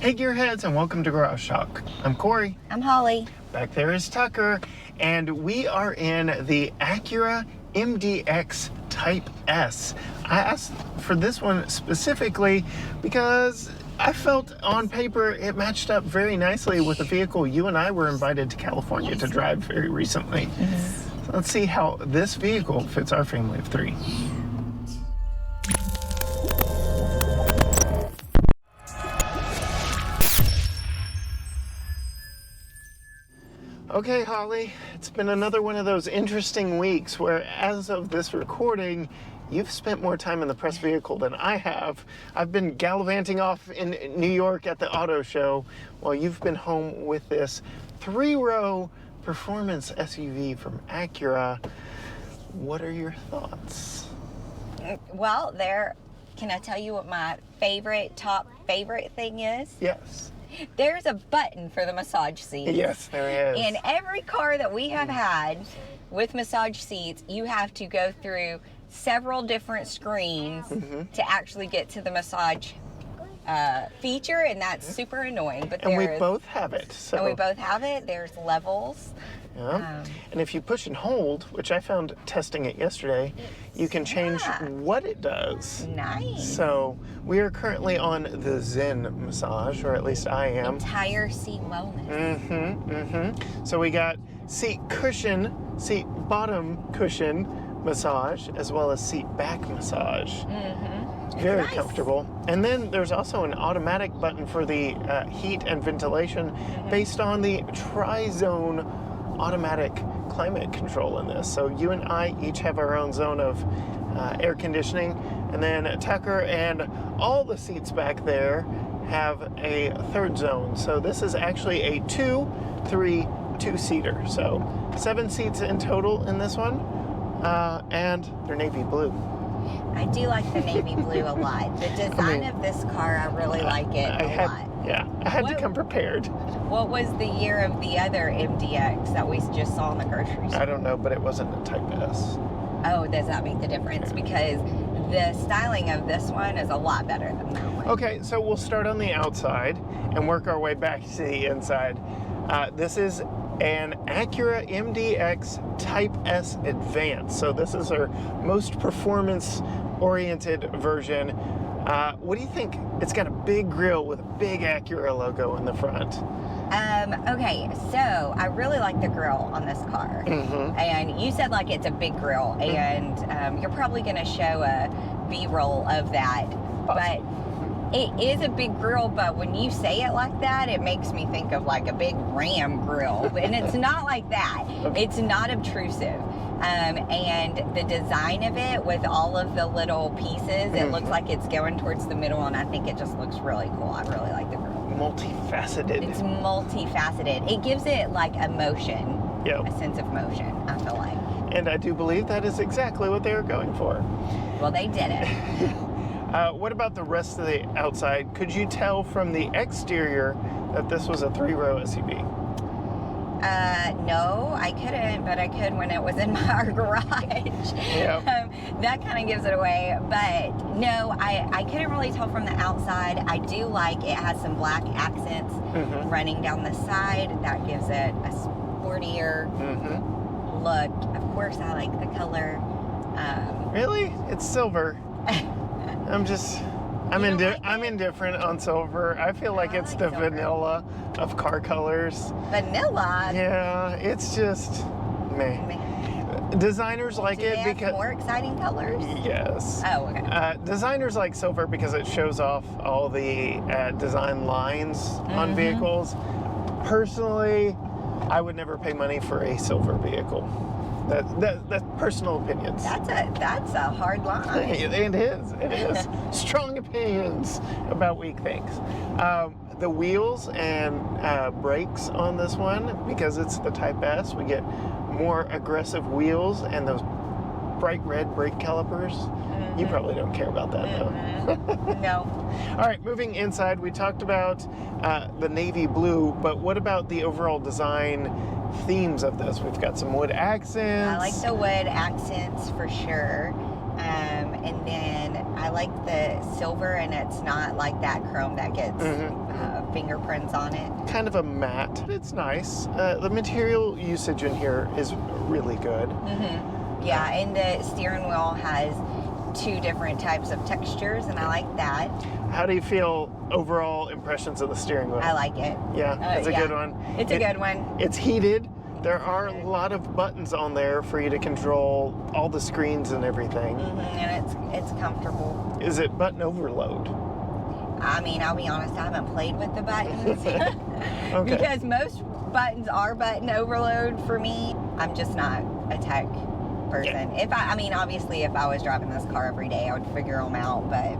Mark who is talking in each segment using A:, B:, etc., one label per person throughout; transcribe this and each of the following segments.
A: Hey Gearheads, and welcome to Garage Talk. I'm Corey.
B: I'm Holly.
A: Back there is Tucker, and we are in the Acura MDX Type S. I asked for this one specifically because I felt on paper it matched up very nicely with a vehicle you and I were invited to California to drive very recently. So let's see how this vehicle fits our family of three. Okay, Holly, it's been another one of those interesting weeks where, as of this recording, you've spent more time in the press vehicle than I have. I've been gallivanting off in New York at the auto show while you've been home with this three-row performance SUV from Acura. What are your thoughts?
B: Well, can I tell you what my top favorite thing is?
A: Yes.
B: There's a button for the massage seat.
A: Yes, there is.
B: In every car that we have had with massage seats, you have to go through several different screens to actually get to the massage feature, and that's super annoying. But
A: and we both have it. So.
B: And we both have it. There's levels.
A: Yeah. And if you push and hold, which I found testing it yesterday, you can change what it does.
B: Nice.
A: So we are currently on the Zen massage, or at least I am.
B: Entire seat wellness.
A: So we got seat bottom cushion massage, as well as seat back massage. Very nice. Comfortable. And then there's also an automatic button for the heat and ventilation based on the tri-zone automatic climate control in this. So you and I each have our own zone of air conditioning, and then Tucker and all the seats back there have a third zone. So this is actually a 2-3-2-seater. So 7 seats in total in this one, and they're navy blue.
B: I do like the navy blue a lot. The design of this car, I really like it a lot.
A: Yeah, I had to come prepared.
B: What was the year of the other MDX that we just saw in the grocery store?
A: I don't know, but it wasn't a Type S.
B: Oh, does that make the difference? Because the styling of this one is a lot better than that one.
A: Okay, so we'll start on the outside and work our way back to the inside. This is an Acura MDX Type S Advance. So this is our most performance-oriented version. What do you think? It's got a big grille with a big Acura logo in the front.
B: Okay, so I really like the grille on this car. And you said like it's a big grille, and you're probably going to show a B-roll of that. But it is a big grille, but when you say it like that, it makes me think of like a big Ram grille. And it's not like that. It's not obtrusive. And the design of it with all of the little pieces, it looks like it's going towards the middle, and I think it just looks really cool. I really like the grille.
A: Multifaceted.
B: It's multifaceted. It gives it like a motion, a sense of motion, I feel like.
A: And I do believe that is exactly what they were going for.
B: Well, they did it.
A: What about the rest of the outside? Could you tell from the exterior that this was a 3-row SUV?
B: No, I couldn't, but I could when it was in our garage. That kind of gives it away. But no, I couldn't really tell from the outside. I do like it has some black accents running down the side. That gives it a sportier look. Of course, I like the color.
A: Really? It's silver. I'm indifferent on silver. I feel like it's the vanilla of car colors.
B: Vanilla?
A: Yeah, it's just meh. Designers like it because...
B: have more exciting colors?
A: Yes.
B: Oh, okay.
A: Designers like silver because it shows off all the design lines on vehicles. Personally, I would never pay money for a silver vehicle. That's personal opinions.
B: That's a hard line.
A: It is. Strong opinions about weak things. The wheels and brakes on this one, because it's the Type S, we get more aggressive wheels and those bright red brake calipers. You probably don't care about that, though.
B: No.
A: All right, moving inside, we talked about the navy blue, but what about the overall design themes of this? We've got some wood accents.
B: I like the wood accents for sure. and then I like the silver, and it's not like that chrome that gets fingerprints on it.
A: Kind of a matte. It's nice. The material usage in here is really good.
B: Yeah, and the steering wheel has 2 different types of textures, and I like that.
A: How do you feel overall impressions of the steering wheel?
B: I like it.
A: Yeah, it's a good one.
B: It's a good one.
A: It's heated. There are a lot of buttons on there for you to control all the screens and everything.
B: And it's comfortable.
A: Is it button overload?
B: I mean, I'll be honest, I haven't played with the buttons.
A: Okay.
B: Because most buttons are button overload for me. I'm just not a tech person.
A: Yeah.
B: Obviously, if I was driving this car every day, I would figure them out, but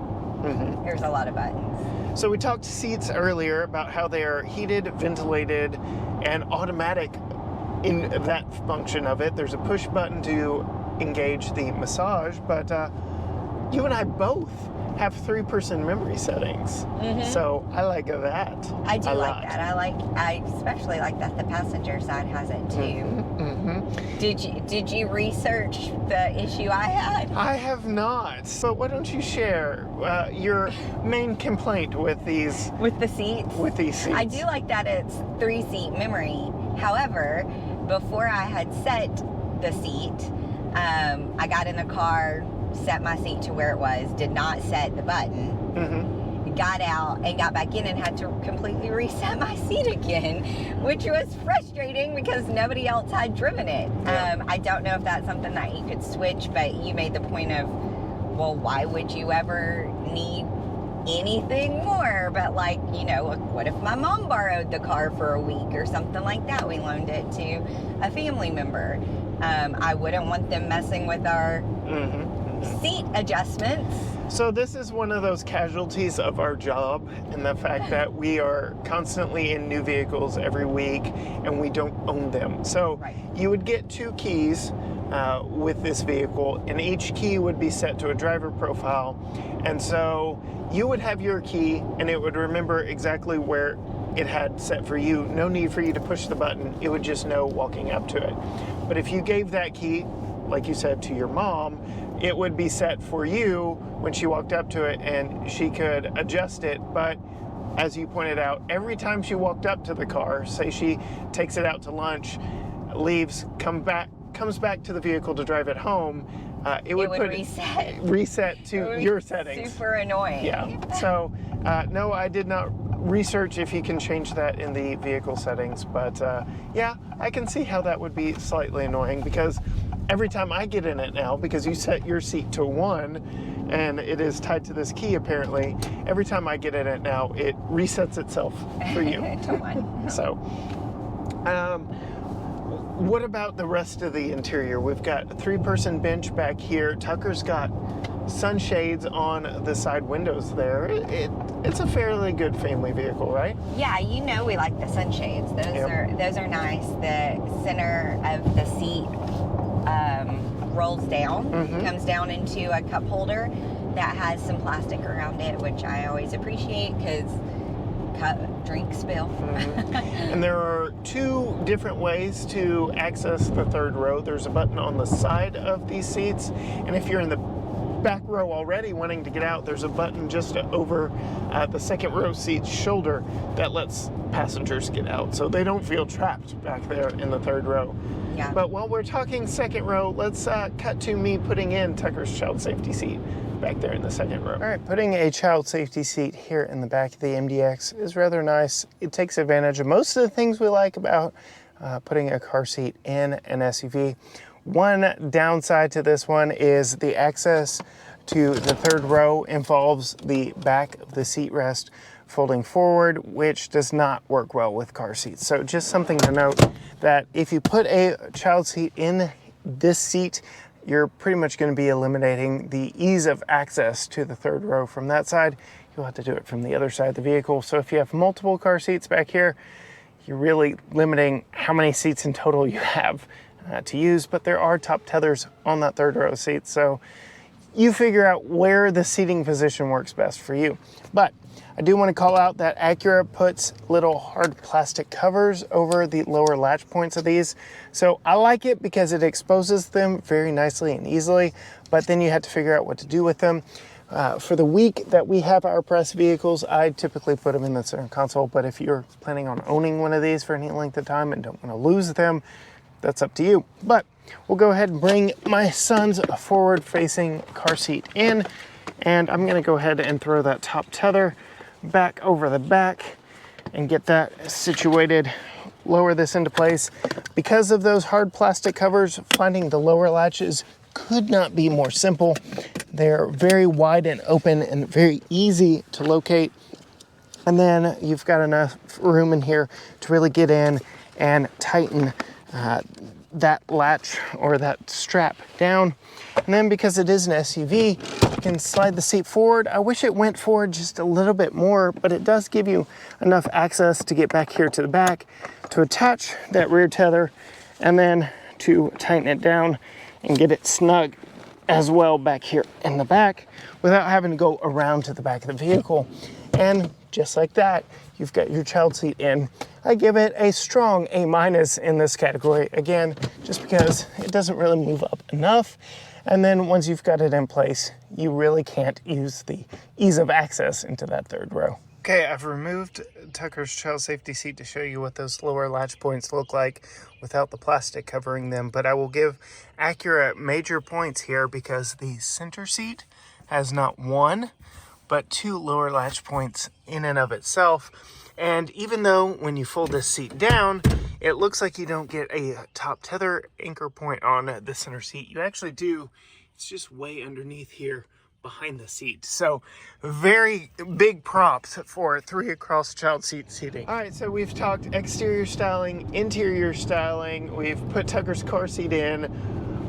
B: there's a lot of buttons.
A: So we talked seats earlier about how they are heated, ventilated, and automatic in that function of it. There's a push button to engage the massage, but you and I both have 3-person memory settings. So I like that.
B: I do like that. I especially like that the passenger side has it too. Did you research the issue I had?
A: I have not. So why don't you share your main complaint with these?
B: With the seats?
A: With these seats.
B: I do like that it's 3-seat memory. However, before I had set the seat, I got in the car, set my seat to where it was, did not set the button, got out and got back in and had to completely reset my seat again, which was frustrating because nobody else had driven it. I don't know if that's something that you could switch, but you made the point of, well, why would you ever need anything more? But like, what if my mom borrowed the car for a week or something like that? We loaned it to a family member. I wouldn't want them messing with our seat adjustments.
A: So this is one of those casualties of our job, and the fact that we are constantly in new vehicles every week and we don't own them. So you would get 2 keys with this vehicle, and each key would be set to a driver profile. And so you would have your key and it would remember exactly where it had set for you. No need for you to push the button. It would just know walking up to it. But if you gave that key, like you said, to your mom, it would be set for you when she walked up to it and she could adjust it. But as you pointed out, every time she walked up to the car, say she takes it out to lunch, leaves, comes back to the vehicle to drive it home, it would reset to your settings.
B: Super annoying.
A: Yeah. So no, I did not research if you can change that in the vehicle settings, but yeah, I can see how that would be slightly annoying, because every time I get in it now, because you set your seat to 1 and it is tied to this key apparently, every time I get in it now, it resets itself for you.
B: To 1.
A: So what about the rest of the interior? We've got a 3-person bench back here. Tucker's got sunshades on the side windows there. It's a fairly good family vehicle, right?
B: Yeah, we like the sunshades. Those are nice. The center of the seat rolls down, comes down into a cup holder that has some plastic around it, which I always appreciate because drink spill.
A: And there are 2 different ways to access the 3rd row. There's a button on the side of these seats, and if you're in the back row already wanting to get out, there's a button just over the 2nd row seat's shoulder that lets passengers get out, so they don't feel trapped back there in the 3rd row.
B: Yeah.
A: But while we're talking 2nd row, let's cut to me putting in Tucker's child safety seat back there in the 2nd row. All right, putting a child safety seat here in the back of the MDX is rather nice. It takes advantage of most of the things we like about putting a car seat in an SUV. One downside to this one is the access to the 3rd row involves the back of the seat rest folding forward, which does not work well with car seats. So just something to note, that if you put a child seat in this seat, you're pretty much going to be eliminating the ease of access to the 3rd row from that side. You'll have to do it from the other side of the vehicle. So if you have multiple car seats back here, you're really limiting how many seats in total you have to use. But there are top tethers on that 3rd row seat, so you figure out where the seating position works best for you. But I do want to call out that Acura puts little hard plastic covers over the lower latch points of these. So I like it because it exposes them very nicely and easily, but then you have to figure out what to do with them. For the week that we have our press vehicles, I typically put them in the center console, but if you're planning on owning one of these for any length of time and don't want to lose them, that's up to you. But we'll go ahead and bring my son's forward-facing car seat in, and I'm going to go ahead and throw that top tether back over the back and get that situated, lower this into place. Because of those hard plastic covers, finding the lower latches could not be more simple. They're very wide and open and very easy to locate. And then you've got enough room in here to really get in and tighten that latch or that strap down. And then because it is an SUV, you can slide the seat forward. I wish it went forward just a little bit more, but it does give you enough access to get back here to the back, to attach that rear tether, and then to tighten it down and get it snug as well back here in the back without having to go around to the back of the vehicle. And just like that, you've got your child seat in. I give it a strong A- in this category, again, just because it doesn't really move up enough. And then once you've got it in place, you really can't use the ease of access into that third row. Okay, I've removed Tucker's child safety seat to show you what those lower latch points look like without the plastic covering them, but I will give Acura major points here because the center seat has not one, but two lower latch points in and of itself. And even though when you fold this seat down, it looks like you don't get a top tether anchor point on the center seat, you actually do. It's just way underneath here behind the seat. So very big props for 3 across child seat seating. All right, so we've talked exterior styling, interior styling, we've put Tucker's car seat in.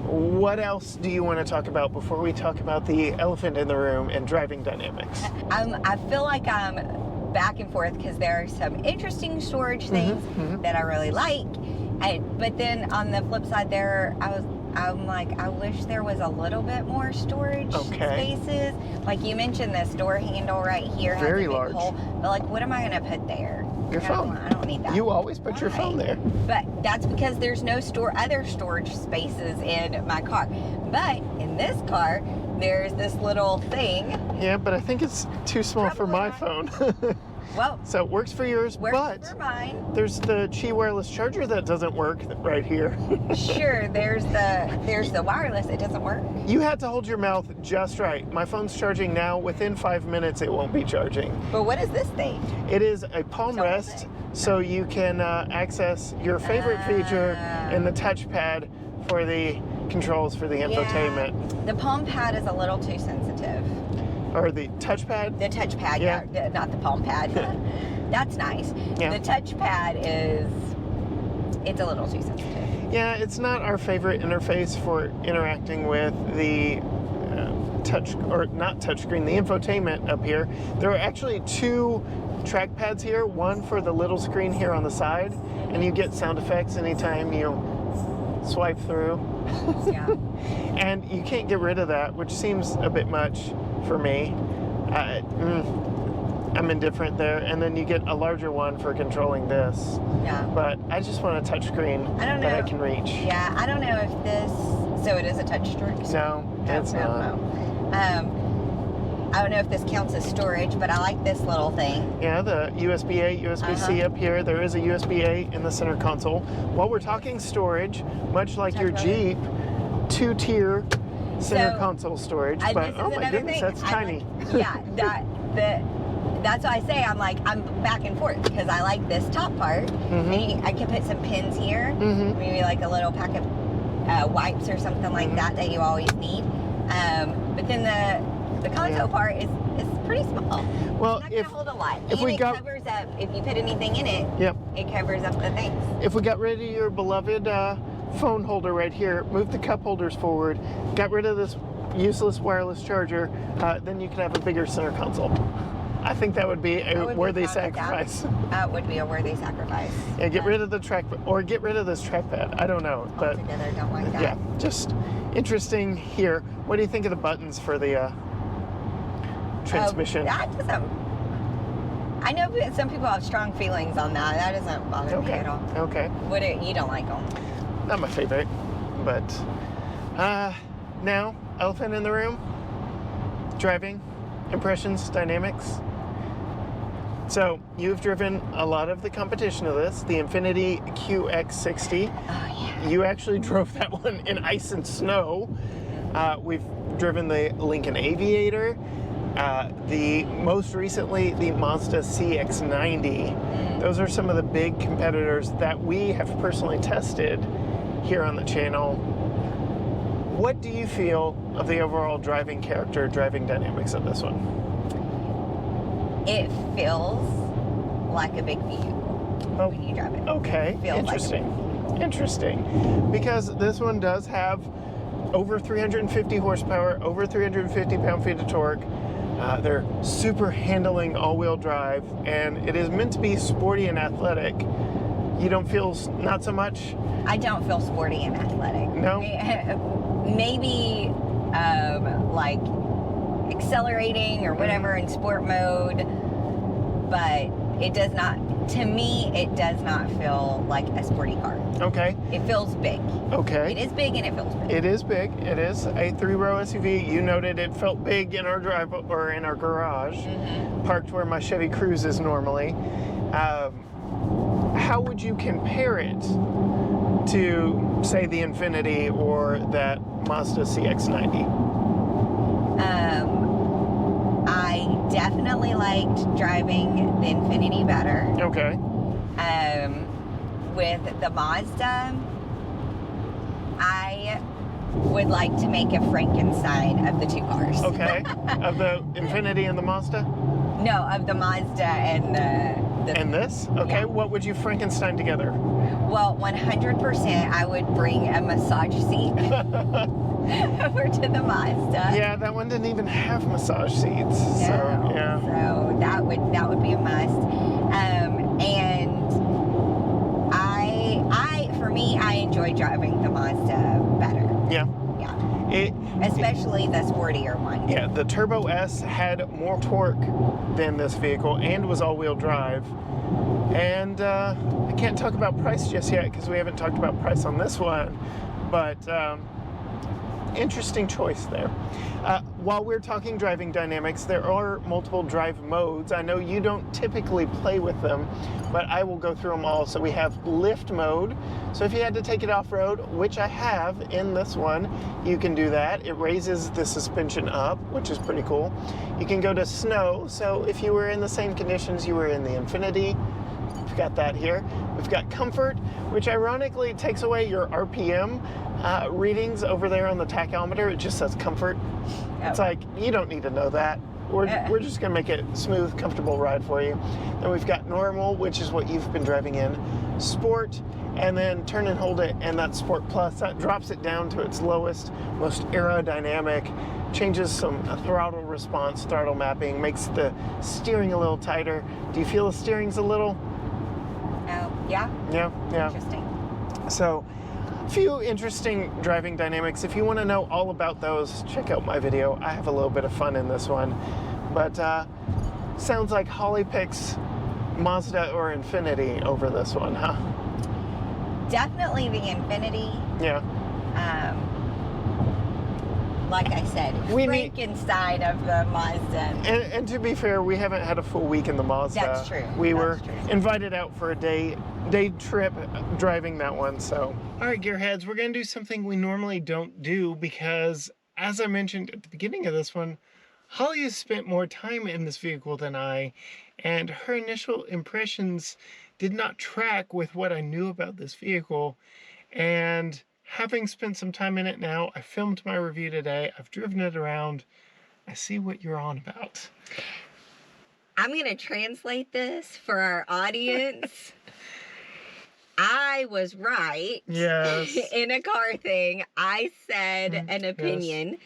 A: What else do you want to talk about before we talk about the elephant in the room and driving dynamics?
B: I feel like I'm back and forth because there are some interesting storage things that I really like, but then on the flip side there, I'm like, I wish there was a little bit more storage spaces. Like you mentioned, this door handle right here has
A: very
B: a big
A: large
B: hole, but like, what am I going to put there?
A: Your phone.
B: I don't need that.
A: You always put your phone there.
B: But that's because there's no other storage spaces in my car. But in this car, there's this little thing.
A: Yeah, but I think it's too small for my phone.
B: Well,
A: so it works for yours, but
B: for mine.
A: There's the Qi wireless charger that doesn't work right here.
B: Sure, there's the wireless. It doesn't work.
A: You had to hold your mouth just right. My phone's charging now. Within 5 minutes, it won't be charging.
B: But what is this thing?
A: It is a palm rest, so you can access your favorite feature in the touchpad for the controls for the infotainment.
B: Yeah, the palm pad is a little too sensitive.
A: Or the touchpad?
B: The touchpad, yeah, not the palm pad. That's nice. Yeah. The touchpad it's a little too sensitive.
A: Yeah, it's not our favorite interface for interacting with the not touchscreen, the infotainment up here. There are actually 2 trackpads here, one for the little screen here on the side, and you get sound effects anytime you swipe through.
B: Yeah.
A: And you can't get rid of that, which seems a bit much for me. I'm indifferent there. And then you get a larger one for controlling this.
B: Yeah.
A: But I just want a touch screen that I can reach.
B: Yeah, I don't know if this... So it is a touch screen?
A: No, it's not.
B: I don't know if this counts as storage, but I like this little thing.
A: Yeah, the USB-A, USB-C up here. There is a USB-A in the center console. While we're talking storage, much like your Jeep, 2-tier center console storage. But oh my goodness, that's tiny.
B: Yeah, that's why I say I'm back and forth because I like this top part. And I can put some pins here, maybe like a little pack of wipes or something like that you always need. But then the console part is pretty small.
A: Well,
B: it's not gonna hold a lot.
A: If
B: it covers up, if you put anything in it, it covers up the things.
A: If we got rid of your beloved phone holder right here, move the cup holders forward, got rid of this useless wireless charger, then you can have a bigger center console. I think that would be a worthy sacrifice.
B: That would be a worthy sacrifice.
A: Yeah, get rid of the track, or get rid of this trackpad. I don't know, but
B: altogether don't like that.
A: Yeah, just interesting here. What do you think of the buttons for the transmission?
B: That doesn't. I know some people have strong feelings on that. That doesn't bother me at all.
A: Okay.
B: You don't like them?
A: Not my favorite, but now elephant in the room. Driving, impressions, dynamics. So you've driven a lot of the competition of this, the INFINITI QX60.
B: Oh, yeah.
A: You actually drove that one in ice and snow. We've driven the Lincoln Aviator, most recently the Mazda CX-90. Those are some of the big competitors that we have personally tested here on the channel. What do you feel of the overall driving character, driving dynamics of this one?
B: It feels like a big vehicle when you drive it.
A: Okay, interesting. Interesting. Because this one does have over 350 horsepower, over 350 pound-feet of torque. They're super handling all-wheel drive, and it is meant to be sporty and athletic. You don't feel not so much?
B: I don't feel sporty and athletic.
A: No?
B: Maybe like accelerating or whatever in sport mode, but it does not, to me, it does not feel like a sporty car.
A: Okay.
B: It feels big.
A: Okay.
B: It is big and it feels big.
A: It is big. It is a 3-row SUV. You noted it felt big in our drive or in our garage, parked where my Chevy Cruze is normally. How would you compare it to, say, the INFINITI or that Mazda CX-90?
B: I definitely liked driving the INFINITI better.
A: Okay.
B: With the Mazda, I would like to make a Frankenstein of the two cars.
A: Okay. Of the INFINITI and the Mazda?
B: No, of the Mazda and the
A: And this? Okay.
B: Yeah.
A: What would you Frankenstein together?
B: Well, 100% I would bring a massage seat over to the Mazda.
A: Yeah, that one didn't even have massage seats.
B: No.
A: So, yeah.
B: So that would be a must. And for me, I enjoy driving the Mazda better.
A: Yeah.
B: Yeah. Especially the sportier one.
A: Yeah, the Turbo S had more torque than this vehicle and was all-wheel drive. And I can't talk about price just yet because we haven't talked about price on this one. But interesting choice there. While we're talking driving dynamics, there are multiple drive modes. I know you don't typically play with them, but I will go through them all. So we have lift mode. So if you had to take it off-road, which I have in this one, you can do that. It raises the suspension up, which is pretty cool. You can go to snow. So if you were in the same conditions you were in the INFINITI, we've got that here. We've got comfort, which ironically takes away your RPM readings over there on the tachometer. It just says comfort. It's like, you don't need to know that. We're just going to make it a smooth, comfortable ride for you. Then we've got normal, which is what you've been driving in. Sport, and then turn and hold it, and that's Sport Plus. That drops it down to its lowest, most aerodynamic, changes some throttle response, throttle mapping, makes the steering a little tighter. Do you feel the steering's a little?
B: Oh, yeah.
A: Yeah.
B: Interesting.
A: So, a few interesting driving dynamics. If you want to know all about those, check out my video. I have a little bit of fun in this one. But sounds like Holly picks Mazda or INFINITI over this one, huh?
B: Definitely the INFINITI.
A: Yeah.
B: Like I said, Frankenstein of the Mazda.
A: And to be fair, we haven't had a full week in the Mazda.
B: That's true.
A: We were invited out for a day trip driving that one, so. All right, gearheads, we're gonna do something we normally don't do because, as I mentioned at the beginning of this one, Holly has spent more time in this vehicle than I, and her initial impressions did not track with what I knew about this vehicle. And having spent some time in it now, I filmed my review today, I've driven it around, I see what you're on about.
B: I'm going to translate this for our audience. I was right.
A: Yes.
B: In a car thing, I said an opinion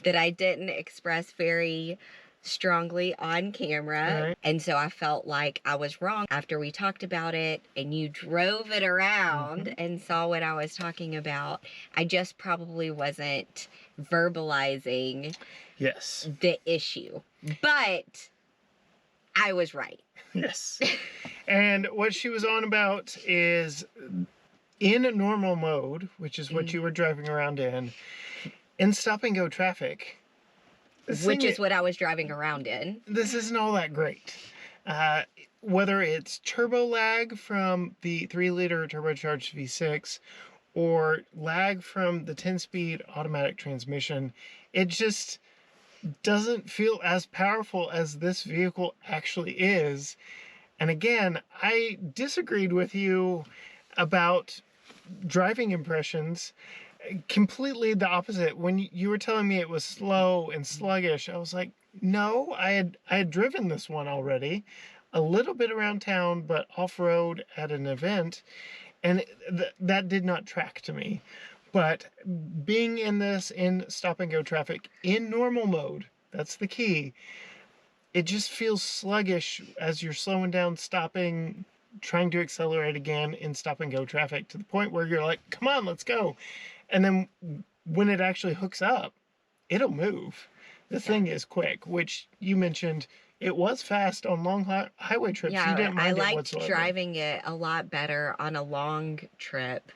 B: that I didn't express very strongly on camera.
A: Right.
B: And so I felt like I was wrong after we talked about it and you drove it around and saw what I was talking about. I just probably wasn't verbalizing the issue. But I was right.
A: Yes. And what she was on about is in a normal mode, which is what you were driving around in, in stop-and-go traffic,
B: which is what I was driving around in.
A: This isn't all that great. Whether it's turbo lag from the 3-liter turbocharged V6 or lag from the 10-speed automatic transmission, it just doesn't feel as powerful as this vehicle actually is. And again, I disagreed with you about driving impressions. Completely the opposite. When you were telling me it was slow and sluggish, I was like, no, I had driven this one already, a little bit around town, but off-road at an event, and that did not track to me. But being in this in stop-and-go traffic in normal mode, that's the key, it just feels sluggish as you're slowing down, stopping, trying to accelerate again in stop-and-go traffic, to the point where you're like, come on, let's go. And then when it actually hooks up, it'll move. The thing is quick, which you mentioned. It was fast on long highway trips.
B: Yeah,
A: you didn't mind
B: I
A: it
B: liked
A: whatsoever.
B: driving it a lot better on a long trip,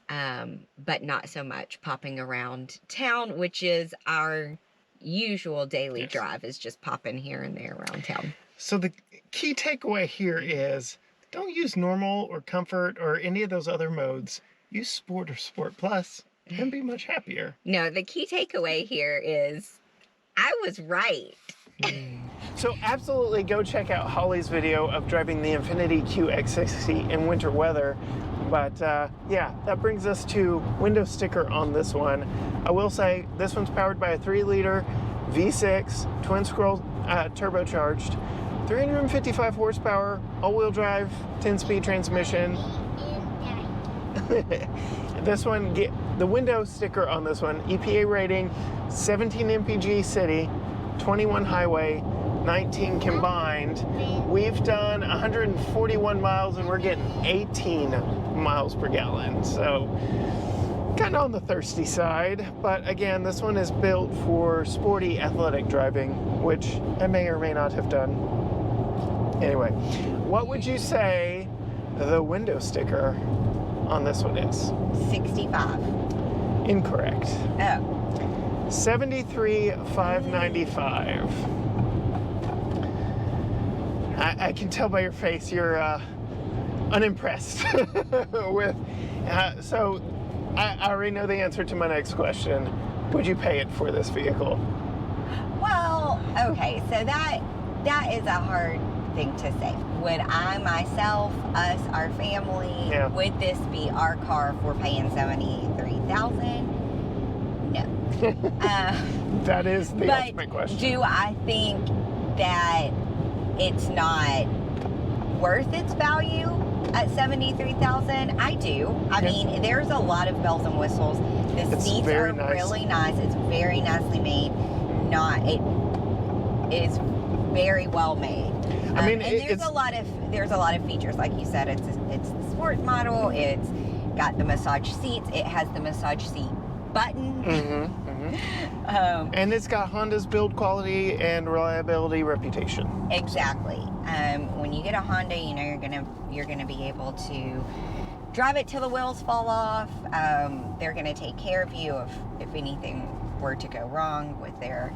B: but not so much popping around town, which is our usual daily drive, is just popping here and there around town.
A: So the key takeaway here is, don't use normal or comfort or any of those other modes. Use Sport or Sport Plus and be much happier.
B: No, the key takeaway here is, I was right.
A: So absolutely go check out Holli's video of driving the INFINITI QX60 in winter weather. But yeah, that brings us to window sticker on this one. I will say this one's powered by a 3-liter V6 twin scroll turbocharged, 355 horsepower, all-wheel drive, 10-speed transmission. This one, the window sticker on this one, EPA rating, 17 mpg city, 21 highway, 19 combined. We've done 141 miles and we're getting 18 miles per gallon. So kind of on the thirsty side. But again, this one is built for sporty athletic driving, which I may or may not have done. Anyway, what would you say the window sticker on this one is?
B: 65.
A: Incorrect.
B: Oh.
A: 73,595. I can tell by your face you're unimpressed with. So I already know the answer to my next question. Would you pay it for this vehicle?
B: Well, okay, so that is a hard thing to say. Would I myself, us, our family, would this be our car if we're paying $73,000? No.
A: That is the ultimate question.
B: Do I think that it's not worth its value at $73,000? I do. I mean, there's a lot of bells and whistles. The seats are really nice. It's very nicely made. It is very well made.
A: I mean,
B: and there's a lot of features, like you said. It's the sport model. It's got the massage seats. It has the massage seat button.
A: And it's got Honda's build quality and reliability reputation.
B: Exactly. When you get a Honda, you know you're gonna be able to drive it till the wheels fall off. They're gonna take care of you if anything were to go wrong with their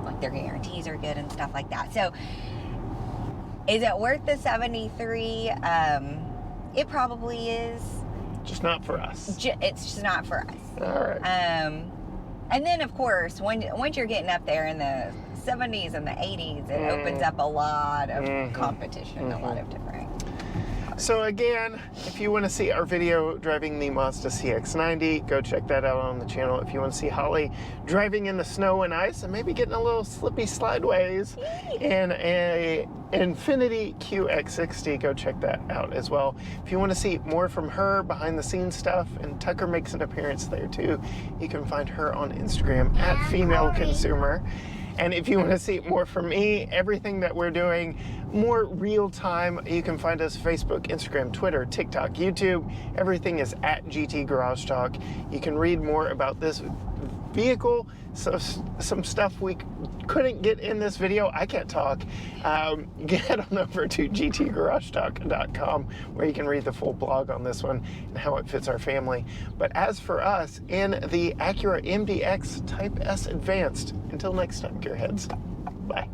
B: like their guarantees are good and stuff like that. So is it worth the 73? It probably is.
A: Just not for us.
B: It's just not for us.
A: All right.
B: And then of course, once you're getting up there in the 70s and the 80s, it opens up a lot of competition, a lot of different.
A: So again, if you want to see our video driving the Mazda CX-90, go check that out on the channel. If you want to see Holly driving in the snow and ice and maybe getting a little slippy slideways in a INFINITI QX60, go check that out as well. If you want to see more from her behind the scenes stuff, and Tucker makes an appearance there too, you can find her on Instagram at Female Consumer. And if you want to see more from me, everything that we're doing, more real time, you can find us Facebook, Instagram, Twitter, TikTok, YouTube. Everything is at GT Garage Talk. You can read more about this vehicle. So some stuff we couldn't get in this video. I can't talk. Get on over to gtgaragetalk.com where you can read the full blog on this one and how it fits our family. But as for us, in the Acura MDX Type S Advanced, until next time, gearheads, bye.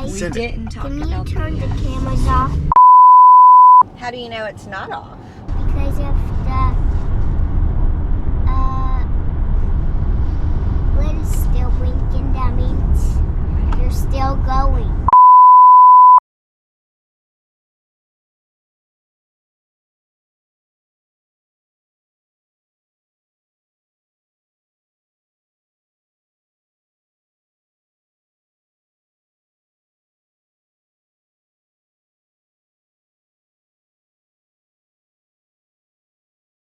B: We didn't talk
C: Can you
B: about
C: turn the cameras off?
B: How do you know it's not off?
C: Because if the light is still blinking, that means you're still going.